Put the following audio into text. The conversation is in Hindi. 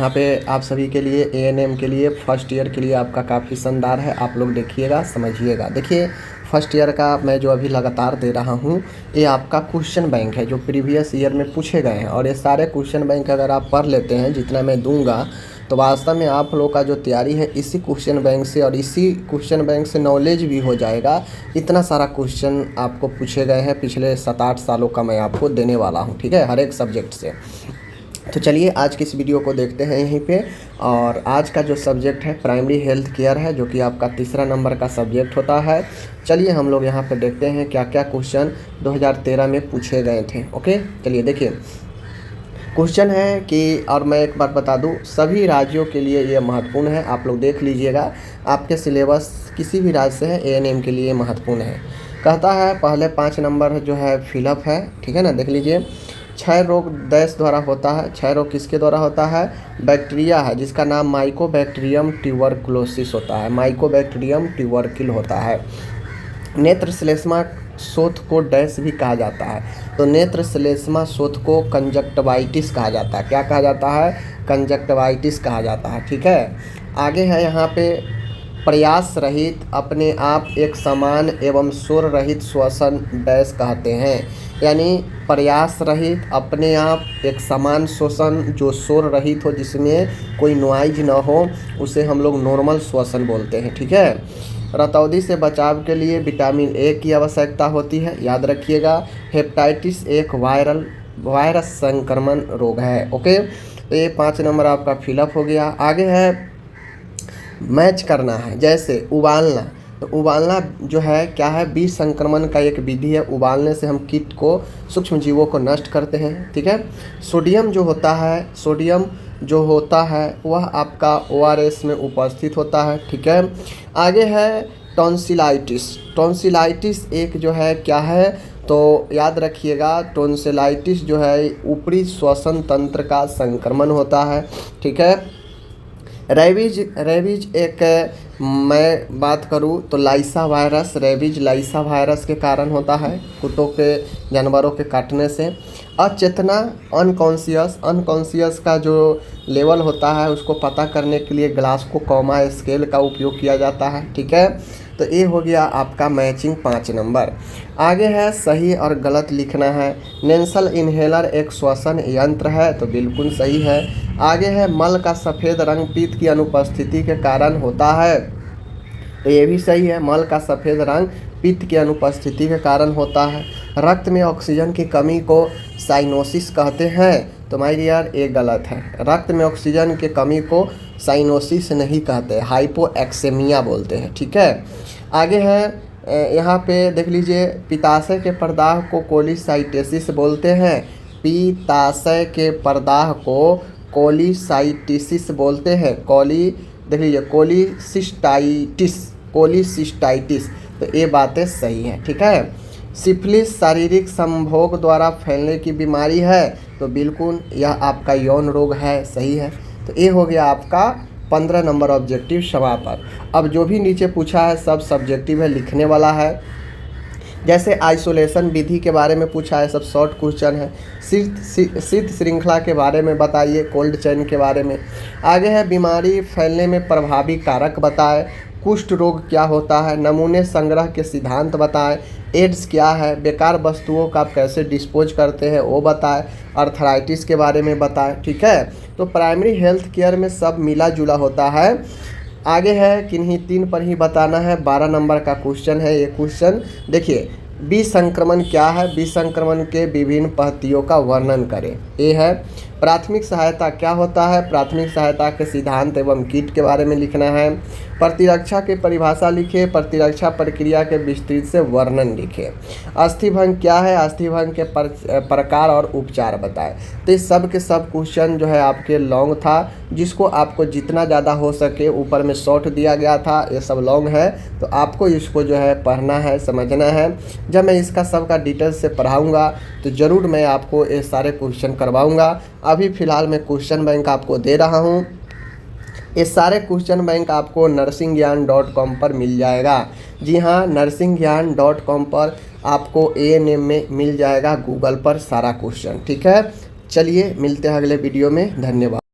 यहाँ पे आप सभी के लिए एएनएम के लिए फर्स्ट ईयर के लिए आपका काफ़ी शानदार है। आप लोग देखिएगा, समझिएगा। देखिए फर्स्ट ईयर का मैं जो अभी लगातार दे रहा हूँ ये आपका क्वेश्चन बैंक है जो प्रीवियस ईयर में पूछे गए हैं, और ये सारे क्वेश्चन बैंक अगर आप पढ़ लेते हैं जितना मैं दूंगा तो वास्तव में आप लोग का जो तैयारी है इसी क्वेश्चन बैंक से और इसी क्वेश्चन बैंक से नॉलेज भी हो जाएगा। इतना सारा क्वेश्चन आपको पूछे गए हैं पिछले 7-8 सालों का मैं आपको देने वाला हूँ, ठीक है, हर एक सब्जेक्ट से। तो चलिए आज की इस वीडियो को देखते हैं यहीं पे। और आज का जो सब्जेक्ट है प्राइमरी हेल्थ केयर है, जो कि आपका तीसरा नंबर का सब्जेक्ट होता है। चलिए हम लोग यहाँ पे देखते हैं क्या क्या क्वेश्चन 2013 में पूछे गए थे। ओके, चलिए देखिए क्वेश्चन है कि, और मैं एक बात बता दूं, सभी राज्यों के लिए ये महत्वपूर्ण है। आप लोग देख लीजिएगा, आपके सिलेबस किसी भी राज्य से है एएनएम के लिए महत्वपूर्ण है। कहता है पहले 5 नंबर जो है फिलअप है, ठीक है ना। देख लीजिए, क्षय रोग डैश द्वारा होता है। क्षय रोग किसके द्वारा होता है? बैक्टीरिया है जिसका नाम माइकोबैक्टीरियम ट्यूबरकुलोसिस होता है। माइकोबैक्टीरियम ट्यूबरकुल होता है। नेत्र श्लेष्मा शोथ को डैश भी कहा जाता है, तो नेत्र श्लेष्मा शोथ को कंजक्टिवाइटिस कहा जाता है। क्या कहा जाता है? कंजक्टिवाइटिस कहा जाता है, ठीक है। आगे है यहाँ पे प्रयास रहित अपने आप एक समान एवं शोर रहित श्वसन डैश कहते हैं। यानी प्रयास रहित अपने आप एक समान श्वसन जो शोर रहित हो, जिसमें कोई नॉइज ना हो, उसे हम लोग नॉर्मल श्वसन बोलते हैं, ठीक है। रतौंधी से बचाव के लिए विटामिन ए की आवश्यकता होती है, याद रखिएगा। हेपेटाइटिस एक वायरस संक्रमण रोग है। ओके, तो ये 5 नंबर आपका फिलअप हो गया। आगे है मैच करना है, जैसे उबालना। तो उबालना जो है क्या है? बीज संक्रमण का एक विधि है। उबालने से हम कीट को, सूक्ष्म जीवों को नष्ट करते हैं, ठीक है। सोडियम जो होता है वह आपका ओआरएस में उपस्थित होता है, ठीक है। आगे है टॉन्सिलाइटिस। टॉन्सिलाइटिस एक जो है क्या है, तो याद रखिएगा, टॉन्सिलाइटिस जो है ऊपरी श्वसन तंत्र का संक्रमण होता है, ठीक है। रेबीज एक, मैं बात करूं तो लाइसा वायरस, रेबीज लाइसा वायरस के कारण होता है, कुत्तों के, जानवरों के काटने से। अचेतना अनकॉन्शियस का जो लेवल होता है उसको पता करने के लिए ग्लासकोमा स्केल का उपयोग किया जाता है, ठीक है। तो ये हो गया आपका मैचिंग 5 नंबर। आगे है सही और गलत लिखना है। नेंसल इन्हेलर एक श्वसन यंत्र है, तो बिल्कुल सही है। आगे है मल का सफ़ेद रंग पित्त की अनुपस्थिति के कारण होता है, तो ये भी सही है। मल का सफ़ेद रंग पित्त की अनुपस्थिति के कारण होता है। रक्त में ऑक्सीजन की कमी को साइनोसिस कहते हैं, तो माय डियर ये गलत है। रक्त में ऑक्सीजन की कमी को साइनोसिस नहीं कहते, हाइपोएक्सेमिया बोलते हैं, ठीक है। आगे है यहाँ पे देख लीजिए, पित्ताशय के प्रदाह को कोलिसाइटिस बोलते हैं। पित्ताशय के प्रदाह को कोलिसाइटिस बोलते हैं। देख लीजिए, कोलिसिस्टाइटिस, तो ये बातें सही है, ठीक है। सिफिलिस शारीरिक संभोग द्वारा फैलने की बीमारी है, तो बिल्कुल यह आपका यौन रोग है, सही है। तो ये हो गया आपका 15 नंबर ऑब्जेक्टिव समापन। अब जो भी नीचे पूछा है सब सब्जेक्टिव है, लिखने वाला है। जैसे आइसोलेशन विधि के बारे में पूछा है, सब शॉर्ट क्वेश्चन है। शीत श्रृंखला के बारे में बताइए, कोल्ड चेन के बारे में। आगे है बीमारी फैलने में प्रभावी कारक बताएं। कुष्ठ रोग क्या होता है? नमूने संग्रह के सिद्धांत बताएं। एड्स क्या है? बेकार वस्तुओं का आप कैसे डिस्पोज करते हैं वो बताएं। अर्थराइटिस के बारे में बताएं, ठीक है। तो प्राइमरी हेल्थ केयर में सब मिला जुला होता है। आगे है किन्हीं 3 पर ही बताना है, 12 नंबर का क्वेश्चन है ये क्वेश्चन। देखिए, बीज संक्रमण क्या है? बीज संक्रमण के विभिन्न पद्धतियों का वर्णन करें। ये है प्राथमिक सहायता क्या होता है? प्राथमिक सहायता के सिद्धांत एवं किट के बारे में लिखना है। प्रतिरक्षा की परिभाषा लिखे। प्रतिरक्षा प्रक्रिया के विस्तृत से वर्णन लिखे। अस्थिभंग क्या है? अस्थिभंग के प्रकार और उपचार बताएं। तो ये सब के सब क्वेश्चन जो है आपके लॉन्ग था, जिसको आपको जितना ज़्यादा हो सके ऊपर में शॉर्ट दिया गया था, ये सब लॉन्ग है, तो आपको इसको जो है पढ़ना है, समझना है। जब मैं इसका सबका डिटेल्स से पढ़ाऊँगा तो ज़रूर मैं आपको ये सारे क्वेश्चन करवाऊँगा। अभी फ़िलहाल मैं क्वेश्चन बैंक आपको दे रहा हूँ। ये सारे क्वेश्चन बैंक आपको nursingyan.com पर मिल जाएगा। जी हाँ, nursingyan.com पर आपको ANM में मिल जाएगा, गूगल पर सारा क्वेश्चन, ठीक है। चलिए मिलते हैं अगले वीडियो में, धन्यवाद।